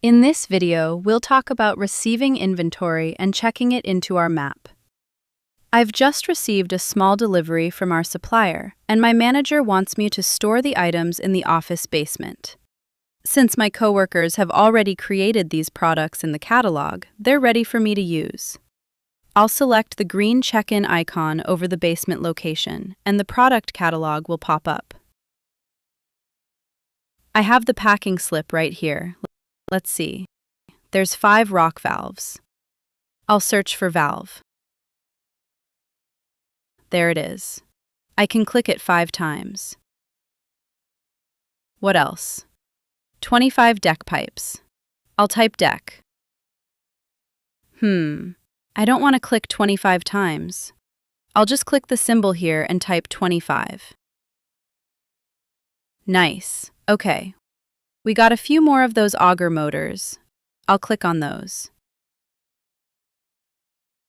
In this video, we'll talk about receiving inventory and checking it into our map. I've just received a small delivery from our supplier, and my manager wants me to store the items in the office basement. Since my coworkers have already created these products in the catalog, they're ready for me to use. I'll select the green check-in icon over the basement location, and the product catalog will pop up. I have the packing slip right here. Let's see. There's 5 rock valves. I'll search for valve. There it is. I can click it 5 times. What else? 25 deck pipes. I'll type deck. I don't want to click 25 times. I'll just click the symbol here and type 25. Nice. Okay. We got a few more of those auger motors. I'll click on those.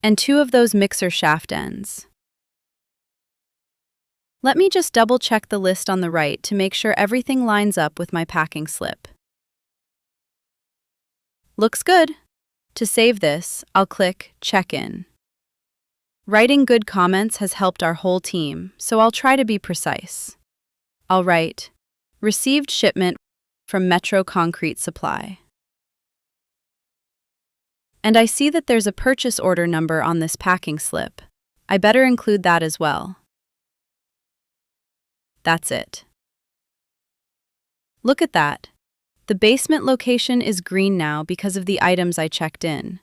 And 2 of those mixer shaft ends. Let me just double-check the list on the right to make sure everything lines up with my packing slip. Looks good. To save this, I'll click Check-in. Writing good comments has helped our whole team, so I'll try to be precise. I'll write, Received shipment from Metro Concrete Supply. And I see that there's a purchase order number on this packing slip. I better include that as well. That's it. Look at that. The basement location is green now because of the items I checked in.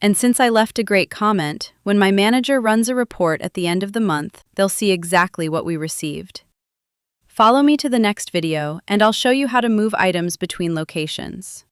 And since I left a great comment, when my manager runs a report at the end of the month, they'll see exactly what we received. Follow me to the next video, and I'll show you how to move items between locations.